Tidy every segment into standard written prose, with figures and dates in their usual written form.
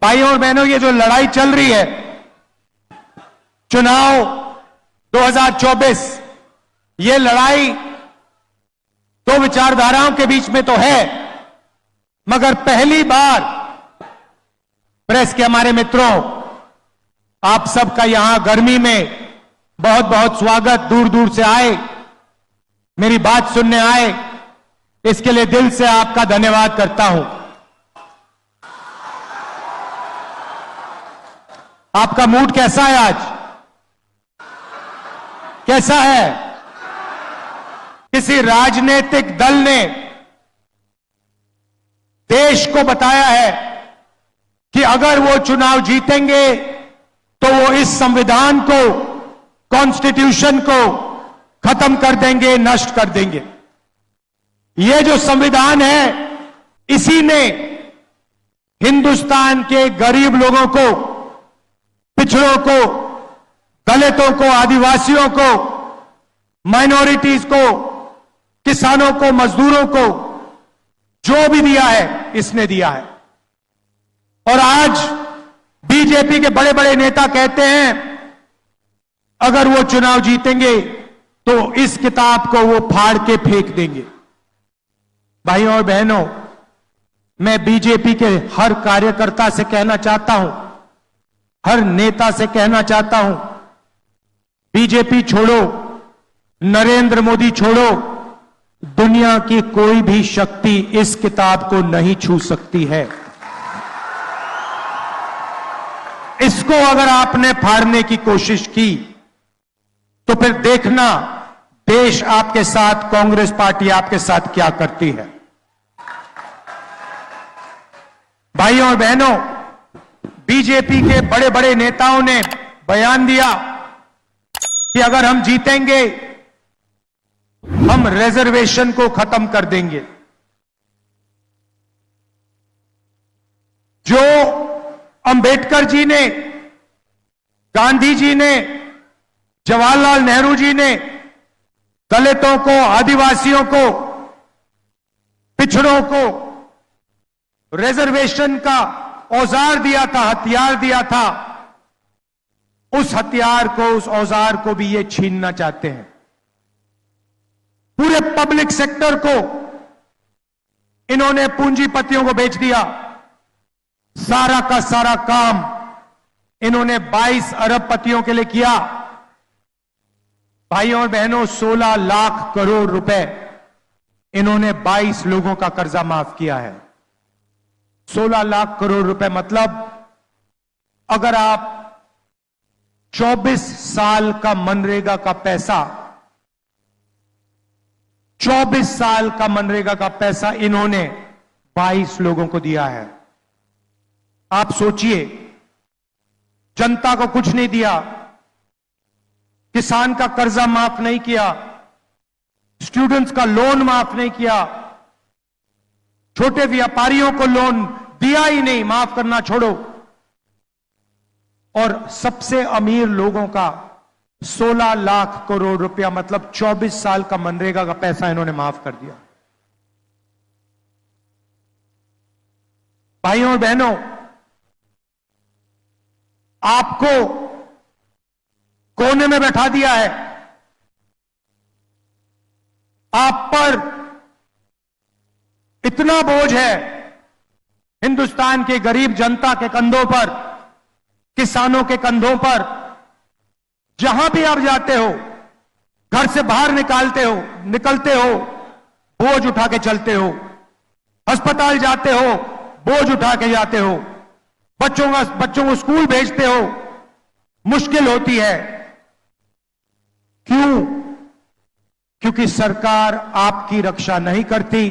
भाइयों और बहनों, ये जो लड़ाई चल रही है चुनाव 2024, ये लड़ाई दो विचारधाराओं के बीच में तो है, मगर पहली बार प्रेस के हमारे मित्रों, आप सबका यहां गर्मी में बहुत बहुत स्वागत। दूर दूर से आए, मेरी बात सुनने आए, इसके लिए दिल से आपका धन्यवाद करता हूं। आपका मूड कैसा है आज? कैसा है? किसी राजनीतिक दल ने देश को बताया है कि अगर वो चुनाव जीतेंगे तो वो इस संविधान को, कॉन्स्टिट्यूशन को खत्म कर देंगे, नष्ट कर देंगे। ये जो संविधान है, इसी ने हिंदुस्तान के गरीब लोगों को, पिछड़ों को, दलितों को, आदिवासियों को, माइनॉरिटीज को, किसानों को, मजदूरों को जो भी दिया है, इसने दिया है। और आज बीजेपी के बड़े बड़े नेता कहते हैं अगर वो चुनाव जीतेंगे तो इस किताब को वो फाड़ के फेंक देंगे। भाइयों और बहनों, मैं बीजेपी के हर कार्यकर्ता से कहना चाहता हूं, हर नेता से कहना चाहता हूं, बीजेपी छोड़ो, नरेंद्र मोदी छोड़ो, दुनिया की कोई भी शक्ति इस किताब को नहीं छू सकती है। इसको अगर आपने फाड़ने की कोशिश की तो फिर देखना देश आपके साथ, कांग्रेस पार्टी आपके साथ क्या करती है। भाइयों और बहनों, बीजेपी के बड़े बड़े नेताओं ने बयान दिया कि अगर हम जीतेंगे हम रिजर्वेशन को खत्म कर देंगे। जो अंबेडकर जी ने, गांधी जी ने, जवाहरलाल नेहरू जी ने दलितों को, आदिवासियों को, पिछड़ों को रिजर्वेशन का औजार दिया था, हथियार दिया था, उस हथियार को, उस औजार को भी ये छीनना चाहते हैं। पूरे पब्लिक सेक्टर को इन्होंने पूंजीपतियों को बेच दिया। सारा का सारा काम इन्होंने 22 अरबपतियों के लिए किया। भाइयों और बहनों, 16 लाख करोड़ रुपए इन्होंने 22 लोगों का कर्जा माफ किया है। 16 लाख करोड़ रुपए मतलब अगर आप 24 साल का मनरेगा का पैसा, 24 साल का मनरेगा का पैसा इन्होंने 22 लोगों को दिया है। आप सोचिए, जनता को कुछ नहीं दिया, किसान का कर्जा माफ नहीं किया, स्टूडेंट्स का लोन माफ नहीं किया, छोटे व्यापारियों को लोन दिया ही नहीं, माफ करना छोड़ो, और सबसे अमीर लोगों का 16 लाख करोड़ रुपया मतलब 24 साल का मनरेगा का पैसा इन्होंने माफ कर दिया। भाइयों और बहनों, आपको कोने में बैठा दिया है। आप पर इतना बोझ है, हिंदुस्तान के गरीब जनता के कंधों पर, किसानों के कंधों पर। जहां भी आप जाते हो, घर से बाहर निकलते हो, बोझ उठा के चलते हो। अस्पताल जाते हो, बोझ उठा के जाते हो। बच्चों को स्कूल भेजते हो, मुश्किल होती है। क्यों? क्योंकि सरकार आपकी रक्षा नहीं करती।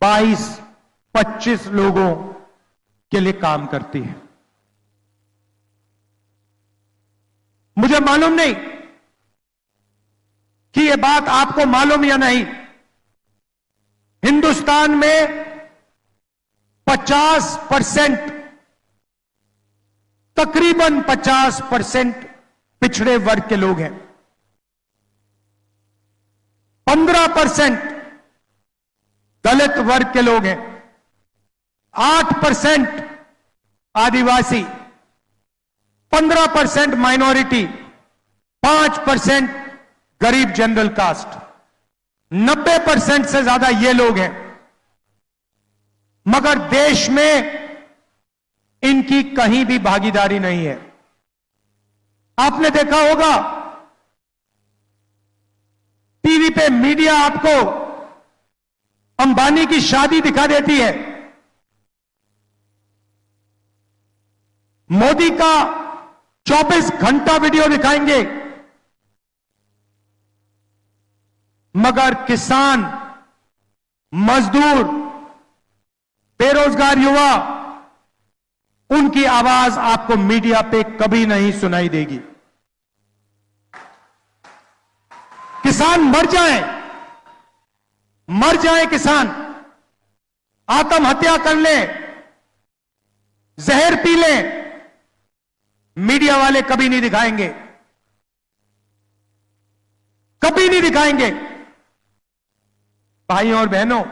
22-25 लोगों के लिए काम करती है। मुझे मालूम नहीं कि यह बात आपको मालूम या नहीं, हिंदुस्तान में 50%, तकरीबन 50% पिछड़े वर्ग के लोग हैं। 15% दलित वर्ग के लोग हैं। 8% आदिवासी, 15% माइनॉरिटी, 5% गरीब जनरल कास्ट, 90% से ज्यादा ये लोग हैं। मगर देश में इनकी कहीं भी भागीदारी नहीं है। आपने देखा होगा टीवी पे मीडिया आपको अंबानी की शादी दिखा देती है, मोदी का 24 घंटा वीडियो दिखाएंगे, मगर किसान, मजदूर, बेरोजगार युवा, उनकी आवाज आपको मीडिया पे कभी नहीं सुनाई देगी। किसान मर जाए किसान, आत्महत्या कर ले, जहर पी ले, मीडिया वाले कभी नहीं दिखाएंगे, कभी नहीं दिखाएंगे। भाइयों और बहनों,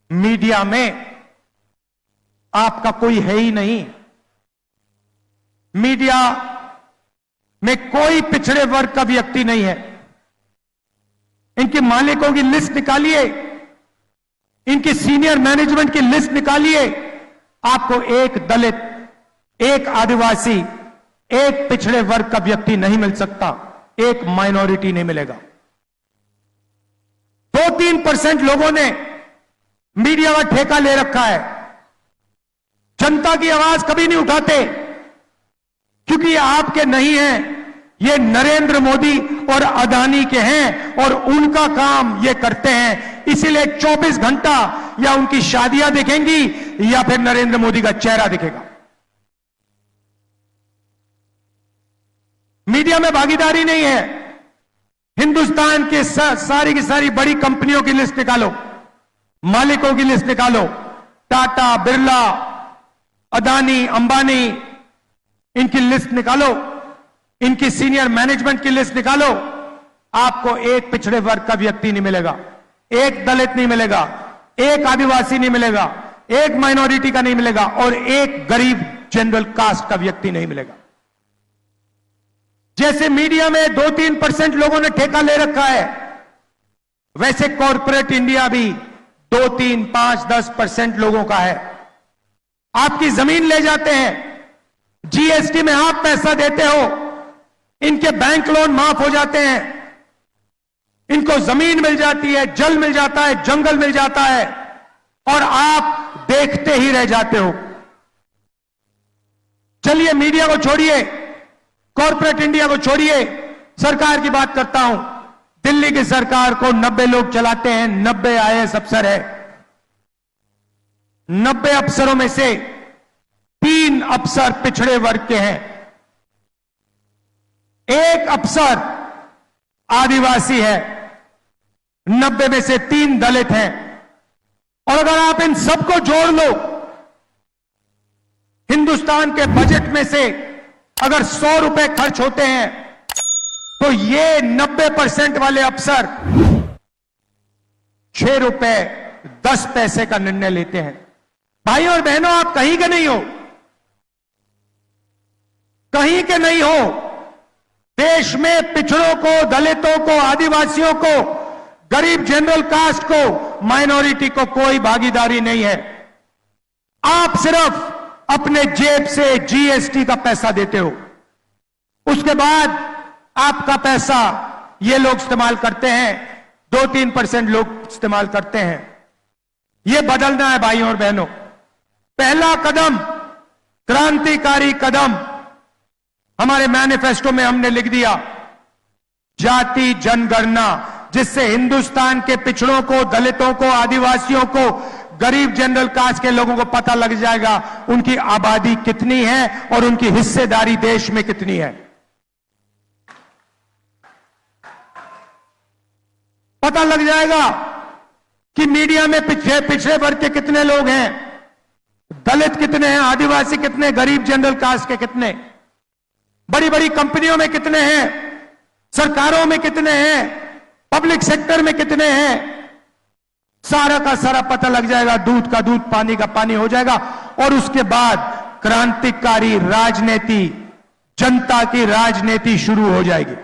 मीडिया में आपका कोई है ही नहीं। मीडिया में कोई पिछड़े वर्ग का व्यक्ति नहीं है। इनके मालिकों की लिस्ट निकालिए, इनकी सीनियर मैनेजमेंट की लिस्ट निकालिए, आपको एक दलित, एक आदिवासी, एक पिछड़े वर्ग का व्यक्ति नहीं मिल सकता, एक माइनॉरिटी नहीं मिलेगा। 2-3% लोगों ने मीडिया का ठेका ले रखा है। जनता की आवाज कभी नहीं उठाते, क्योंकि ये आपके नहीं हैं, ये नरेंद्र मोदी और अदानी के हैं और उनका काम ये करते हैं। इसीलिए 24 घंटा या उनकी शादियां दिखेंगी या फिर नरेंद्र मोदी का चेहरा दिखेगा। मीडिया में भागीदारी नहीं है। हिंदुस्तान के सारी की सारी बड़ी कंपनियों की लिस्ट निकालो, मालिकों की लिस्ट निकालो, टाटा, बिरला, अदानी, अंबानी, इनकी लिस्ट निकालो, इनकी सीनियर मैनेजमेंट की लिस्ट निकालो, आपको एक पिछड़े वर्ग का व्यक्ति नहीं मिलेगा, एक दलित नहीं मिलेगा, एक आदिवासी नहीं मिलेगा, एक माइनॉरिटी का नहीं मिलेगा और एक गरीब जनरल कास्ट का व्यक्ति नहीं मिलेगा। जैसे मीडिया में 2-3% लोगों ने ठेका ले रखा है, वैसे कॉर्पोरेट इंडिया भी 2-3, 5, 10% लोगों का है। आपकी जमीन ले जाते हैं, जीएसटी में आप पैसा देते हो, इनके बैंक लोन माफ हो जाते हैं, इनको जमीन मिल जाती है, जल मिल जाता है, जंगल मिल जाता है और आप देखते ही रह जाते हो। चलिए मीडिया को छोड़िए, कॉर्पोरेट इंडिया को छोड़िए, सरकार की बात करता हूं। दिल्ली की सरकार को 90 लोग चलाते हैं, 90 आईएएस अफसर है। 90 अफसरों में से 3 अफसर पिछड़े वर्ग के हैं, एक अफसर आदिवासी है, 90 में से 3 दलित हैं। और अगर आप इन सबको जोड़ लो, हिंदुस्तान के बजट में से अगर 100 रुपए खर्च होते हैं तो ये 90% वाले अफसर 6 रुपए 10 पैसे का निर्णय लेते हैं। भाइयों और बहनों, आप कहीं के नहीं हो, कहीं के नहीं हो। देश में पिछड़ों को, दलितों को, आदिवासियों को, गरीब जनरल कास्ट को, माइनॉरिटी को कोई भागीदारी नहीं है। आप सिर्फ अपने जेब से जीएसटी का पैसा देते हो, उसके बाद आपका पैसा ये लोग इस्तेमाल करते हैं, 2-3% लोग इस्तेमाल करते हैं। ये बदलना है भाइयों और बहनों। पहला कदम, क्रांतिकारी कदम हमारे मैनिफेस्टो में हमने लिख दिया, जाति जनगणना, जिससे हिंदुस्तान के पिछड़ों को, दलितों को, आदिवासियों को, गरीब जनरल कास्ट के लोगों को पता लग जाएगा उनकी आबादी कितनी है और उनकी हिस्सेदारी देश में कितनी है। पता लग जाएगा कि मीडिया में पिछड़े वर्ग के कितने लोग हैं, दलित कितने हैं, आदिवासी कितने, गरीब जनरल कास्ट के कितने, बड़ी बड़ी कंपनियों में कितने हैं, सरकारों में कितने हैं, पब्लिक सेक्टर में कितने हैं। सारा का सारा पता लग जाएगा, दूध का दूध, पानी का पानी हो जाएगा। और उसके बाद क्रांतिकारी राजनीति, जनता की राजनीति शुरू हो जाएगी।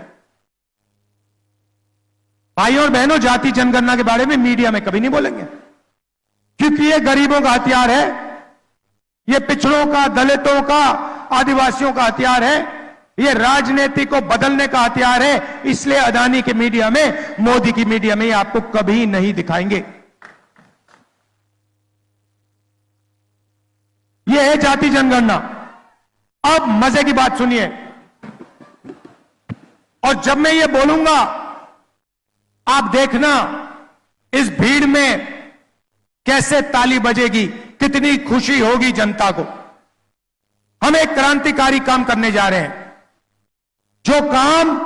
भाइयों और बहनों, जाति जनगणना के बारे में मीडिया में कभी नहीं बोलेंगे, क्योंकि ये गरीबों का हथियार है, ये पिछड़ों का, दलितों का, आदिवासियों का हथियार है, ये राजनीति को बदलने का हथियार है। इसलिए अदानी की मीडिया में, मोदी की मीडिया में आपको कभी नहीं दिखाएंगे। ये है जाति जनगणना। अब मजे की बात सुनिए, और जब मैं ये बोलूंगा आप देखना इस भीड़ में कैसे ताली बजेगी, कितनी खुशी होगी जनता को। हम एक क्रांतिकारी काम करने जा रहे हैं, जो काम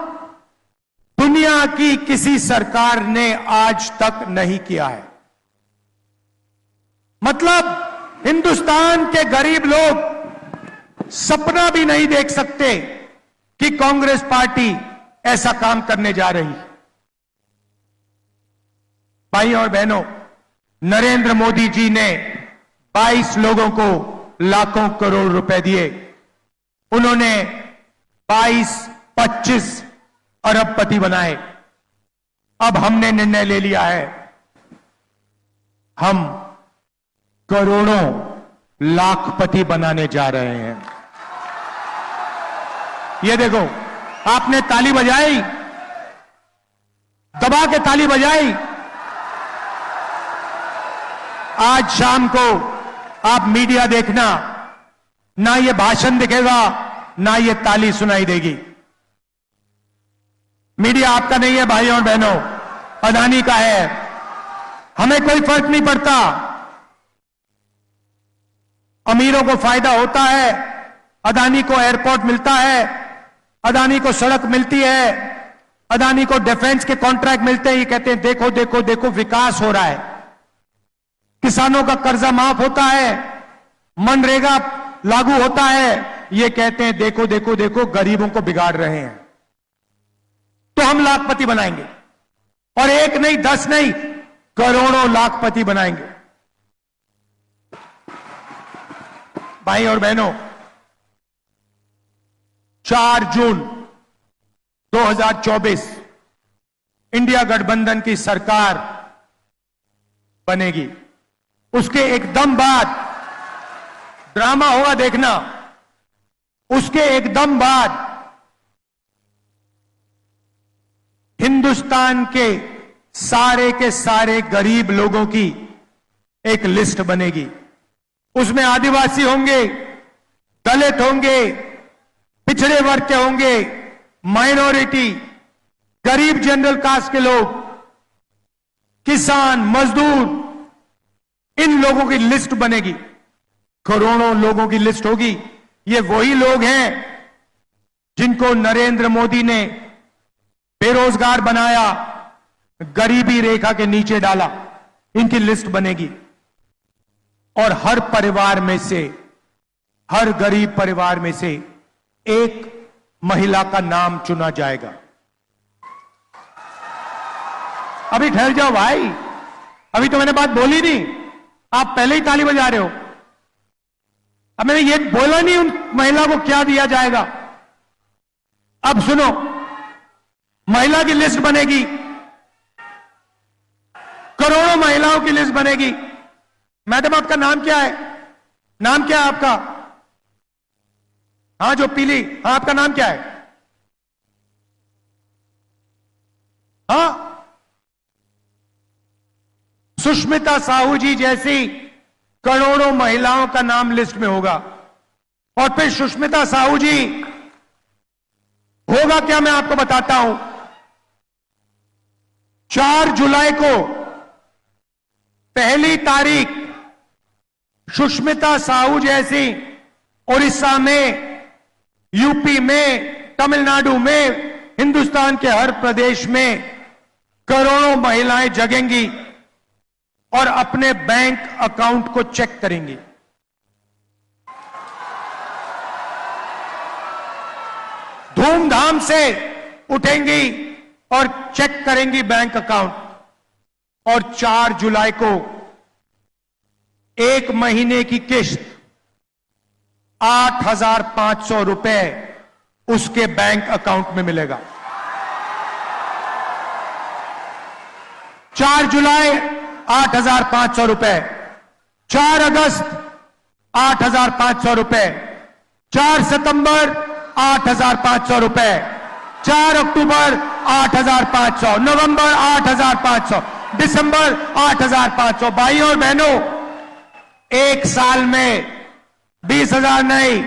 दुनिया की किसी सरकार ने आज तक नहीं किया है। मतलब हिंदुस्तान के गरीब लोग सपना भी नहीं देख सकते कि कांग्रेस पार्टी ऐसा काम करने जा रही है। भाई और बहनों, नरेंद्र मोदी जी ने 22 लोगों को लाखों करोड़ रुपए दिए। उन्होंने 22-25 अरबपति बनाए। अब हमने निर्णय ले लिया है, हम करोड़ों लाखपति बनाने जा रहे हैं। ये देखो, आपने ताली बजाई, दबा के ताली बजाई। आज शाम को आप मीडिया देखना, ना ये भाषण दिखेगा, ना ये ताली सुनाई देगी। मीडिया आपका नहीं है भाइयों और बहनों, अदानी का है। हमें कोई फर्क नहीं पड़ता। अमीरों को फायदा होता है, अदानी को एयरपोर्ट मिलता है, अदानी को सड़क मिलती है, अदानी को डिफेंस के कॉन्ट्रैक्ट मिलते हैं। ये कहते हैं देखो देखो देखो विकास हो रहा है, किसानों का कर्जा माफ होता है, मनरेगा लागू होता है। ये कहते हैं देखो देखो देखो गरीबों को बिगाड़ रहे हैं। तो हम लाखपति बनाएंगे, और एक नहीं, 10 नहीं, करोड़ों लाखपति बनाएंगे। भाई और बहनों, 4 जून 2024 इंडिया गठबंधन की सरकार बनेगी। उसके एकदम बाद ड्रामा होगा, देखना। उसके एकदम बाद हिंदुस्तान के सारे गरीब लोगों की एक लिस्ट बनेगी। उसमें आदिवासी होंगे, दलित होंगे, पिछड़े वर्ग के होंगे, माइनॉरिटी, गरीब जनरल कास्ट के लोग, किसान, मजदूर, इन लोगों की लिस्ट बनेगी। करोड़ों लोगों की लिस्ट होगी। ये वही लोग हैं जिनको नरेंद्र मोदी ने बेरोजगार बनाया, गरीबी रेखा के नीचे डाला। इनकी लिस्ट बनेगी, और हर परिवार में से, हर गरीब परिवार में से एक महिला का नाम चुना जाएगा। अभी ठहर जाओ भाई, अभी तो मैंने बात बोली नहीं, आप पहले ही ताली बजा रहे हो। अब मैंने ये बोला नहीं उन महिला को क्या दिया जाएगा। अब सुनो, महिला की लिस्ट बनेगी, करोड़ों महिलाओं की लिस्ट बनेगी। मैडम आपका नाम क्या है? नाम क्या है आपका? हाँ जो पीली, हाँ आपका नाम क्या है? हाँ, सुष्मिता साहू जी जैसी करोड़ों महिलाओं का नाम लिस्ट में होगा। और फिर सुष्मिता साहू जी होगा क्या, मैं आपको बताता हूं। 4 जुलाई को पहली तारीख सुष्मिता साहू जैसी उड़ीसा में, यूपी में, तमिलनाडु में, हिंदुस्तान के हर प्रदेश में करोड़ों महिलाएं जगेंगी और अपने बैंक अकाउंट को चेक करेंगी। धूमधाम से उठेंगी और चेक करेंगी बैंक अकाउंट। और 4 जुलाई को 1 महीने की किस्त 8,500 रुपए उसके बैंक अकाउंट में मिलेगा। 4 जुलाई 8,500 रुपए, 4 अगस्त 8,500 रुपए, 4 सितंबर 8,500 रुपए, 4 अक्टूबर 8,500, नवंबर 8,500, दिसंबर 8,500। भाइयों और बहनों, एक साल में 20,000 नहीं,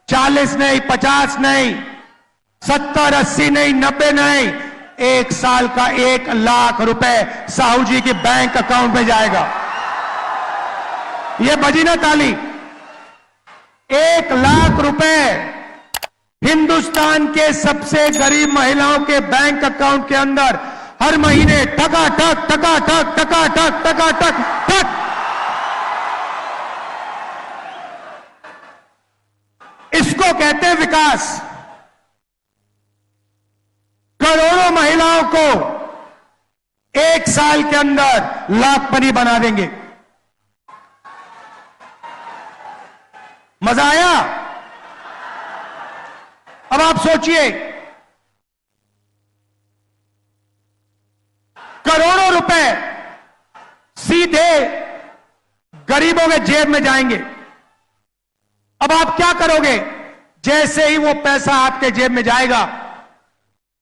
40 नहीं, 50 नहीं, 70, 80 नहीं, 90 नहीं, एक साल का 1 लाख रुपए साहू जी के बैंक अकाउंट में जाएगा। यह बजी ना ताली। 1 लाख रुपए हिंदुस्तान के सबसे गरीब महिलाओं के बैंक अकाउंट के अंदर हर महीने टकाटक टकाटक टकाटक टकाटक टक। इसको कहते हैं विकास। करोड़ों महिलाओं को एक साल के अंदर लाखपति बना देंगे। मजा आया? अब आप सोचिए, करोड़ों रुपए सीधे गरीबों के जेब में जाएंगे। अब आप क्या करोगे? जैसे ही वो पैसा आपके जेब में जाएगा,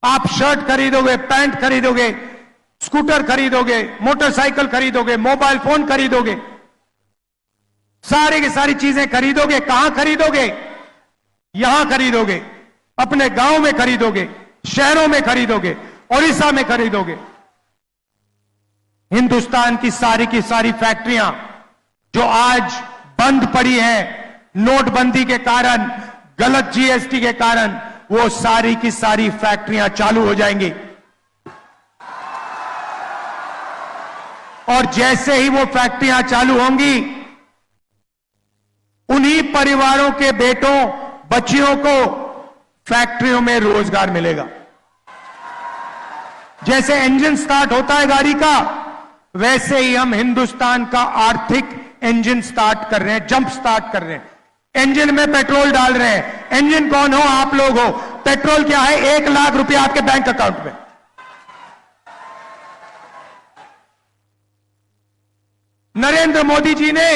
आप शर्ट खरीदोगे, पैंट खरीदोगे, स्कूटर खरीदोगे, मोटरसाइकिल खरीदोगे, मोबाइल फोन खरीदोगे, सारी की सारी चीजें खरीदोगे। कहां खरीदोगे? यहां खरीदोगे, अपने गांव में खरीदोगे, शहरों में खरीदोगे, उड़ीसा में खरीदोगे। हिंदुस्तान की सारी फैक्ट्रियां जो आज बंद पड़ी हैं नोटबंदी के कारण, गलत जीएसटी के कारण, वो सारी की सारी फैक्ट्रियां चालू हो जाएंगी। और जैसे ही वो फैक्ट्रियां चालू होंगी, उन्हीं परिवारों के बेटों बच्चियों को फैक्ट्रियों में रोजगार मिलेगा। जैसे इंजन स्टार्ट होता है गाड़ी का, वैसे ही हम हिंदुस्तान का आर्थिक इंजन स्टार्ट कर रहे हैं, जंप स्टार्ट कर रहे हैं। इंजन में पेट्रोल डाल रहे हैं। इंजन कौन हो? आप लोग हो। पेट्रोल क्या है? 1 लाख रुपया आपके बैंक अकाउंट में। नरेंद्र मोदी जी ने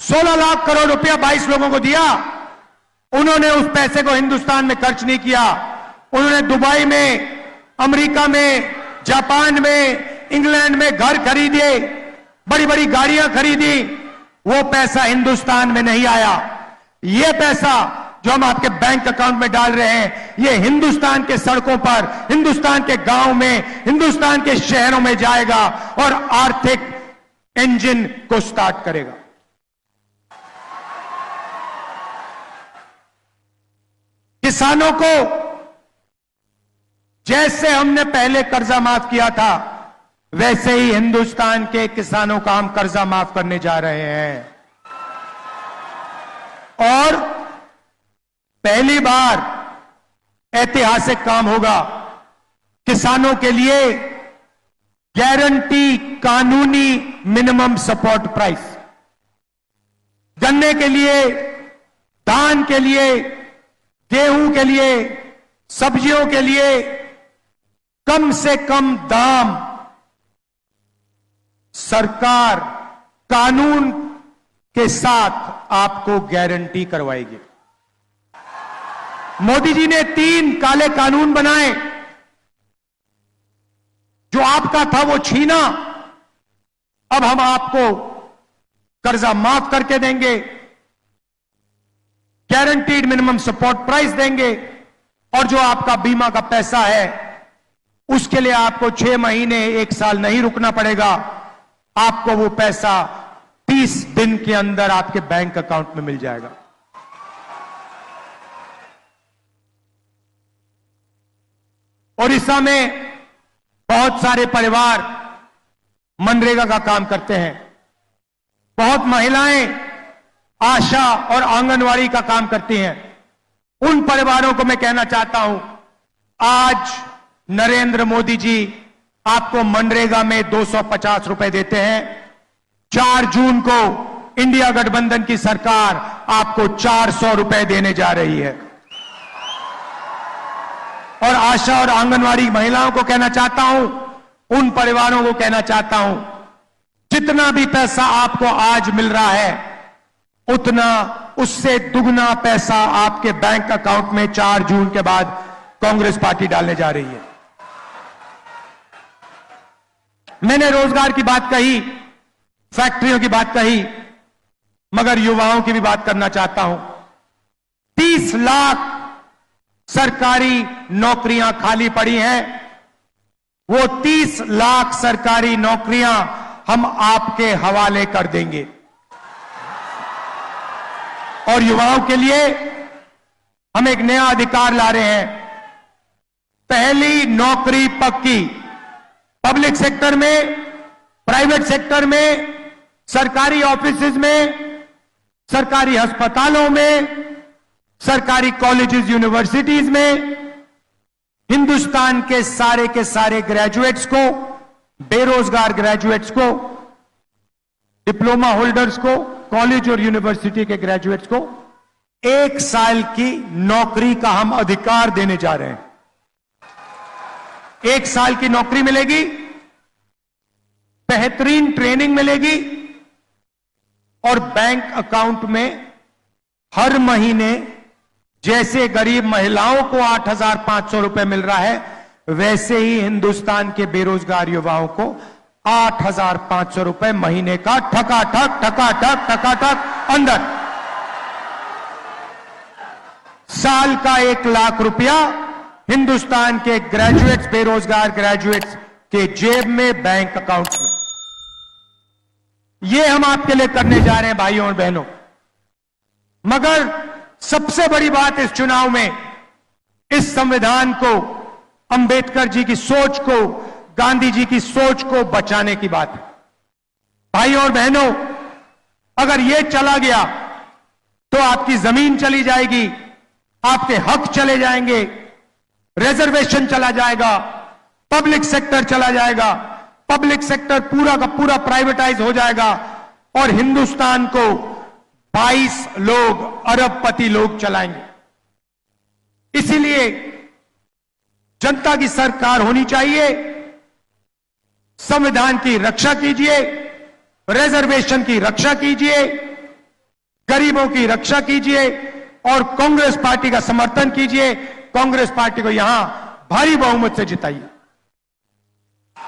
16 लाख करोड़ रुपया 22 लोगों को दिया। उन्होंने उस पैसे को हिंदुस्तान में खर्च नहीं किया। उन्होंने दुबई में, अमेरिका में, जापान में, इंग्लैंड में घर खरीदे, बड़ी बड़ी गाड़ियां खरीदी। वो पैसा हिंदुस्तान में नहीं आया। ये पैसा जो हम आपके बैंक अकाउंट में डाल रहे हैं, ये हिंदुस्तान के सड़कों पर, हिंदुस्तान के गांव में, हिंदुस्तान के शहरों में जाएगा और आर्थिक इंजन को स्टार्ट करेगा। किसानों को जैसे हमने पहले कर्जा माफ किया था, वैसे ही हिंदुस्तान के किसानों का हम कर्जा माफ करने जा रहे हैं। और पहली बार ऐतिहासिक काम होगा। किसानों के लिए गारंटी कानूनी मिनिमम सपोर्ट प्राइस, गन्ने के लिए, धान के लिए, गेहूं के लिए, सब्जियों के लिए कम से कम दाम सरकार कानून के साथ आपको गारंटी करवाएगी। मोदी जी ने 3 काले कानून बनाए। जो आपका था वो छीना, अब हम आपको कर्जा माफ करके देंगे, गारंटीड मिनिमम सपोर्ट प्राइस देंगे, और जो आपका बीमा का पैसा है उसके लिए आपको 6 महीने 1 साल नहीं रुकना पड़ेगा। आपको वो पैसा 30 दिन के अंदर आपके बैंक अकाउंट में मिल जाएगा। ओडिशा में बहुत सारे परिवार मनरेगा का काम करते हैं। बहुत महिलाएं आशा और आंगनवाड़ी का काम करती हैं। उन परिवारों को मैं कहना चाहता हूं, आज नरेंद्र मोदी जी आपको मनरेगा में 250 रुपए देते हैं। 4 जून को इंडिया गठबंधन की सरकार आपको 400 रुपए देने जा रही है। और आशा और आंगनवाड़ी महिलाओं को कहना चाहता हूं, उन परिवारों को कहना चाहता हूं, जितना भी पैसा आपको आज मिल रहा है, उतना उससे दुगना पैसा आपके बैंक अकाउंट में 4 जून के बाद कांग्रेस पार्टी डालने जा रही है। मैंने रोजगार की बात कही, फैक्ट्रियों की बात कही, मगर युवाओं की भी बात करना चाहता हूं। 30 लाख सरकारी नौकरियां खाली पड़ी हैं। वो 30 लाख सरकारी नौकरियां हम आपके हवाले कर देंगे। और युवाओं के लिए हम एक नया अधिकार ला रहे हैं। पहली नौकरी पक्की, पब्लिक सेक्टर में, प्राइवेट सेक्टर में, सरकारी ऑफिसेज में, सरकारी अस्पतालों में, सरकारी कॉलेजेस यूनिवर्सिटीज में, हिंदुस्तान के सारे ग्रेजुएट्स को, बेरोजगार ग्रेजुएट्स को, डिप्लोमा होल्डर्स को, कॉलेज और यूनिवर्सिटी के ग्रेजुएट्स को 1 साल की नौकरी का हम अधिकार देने जा रहे हैं। 1 साल की नौकरी मिलेगी, बेहतरीन ट्रेनिंग मिलेगी और बैंक अकाउंट में हर महीने जैसे गरीब महिलाओं को 8,500 रुपए मिल रहा है, वैसे ही हिंदुस्तान के बेरोजगार युवाओं को 8,500 रुपए महीने का ठकाठक अंदर। साल का 1 लाख रुपया हिंदुस्तान के ग्रेजुएट्स, बेरोजगार ग्रेजुएट्स के जेब में, बैंक अकाउंट में। ये हम आपके लिए करने जा रहे हैं भाइयों और बहनों। मगर सबसे बड़ी बात इस चुनाव में, इस संविधान को, अंबेडकर जी की सोच को, गांधी जी की सोच को बचाने की बात है। भाइयों और बहनों, अगर यह चला गया तो आपकी जमीन चली जाएगी, आपके हक चले जाएंगे, रिजर्वेशन चला जाएगा, पब्लिक सेक्टर चला जाएगा, पब्लिक सेक्टर पूरा का पूरा प्राइवेटाइज हो जाएगा और हिंदुस्तान को 22 लोग, अरबपति लोग चलाएंगे। इसीलिए जनता की सरकार होनी चाहिए। संविधान की रक्षा कीजिए, रिजर्वेशन की रक्षा कीजिए, गरीबों की रक्षा कीजिए और कांग्रेस पार्टी का समर्थन कीजिए। कांग्रेस पार्टी को यहां भारी बहुमत से जिताइए।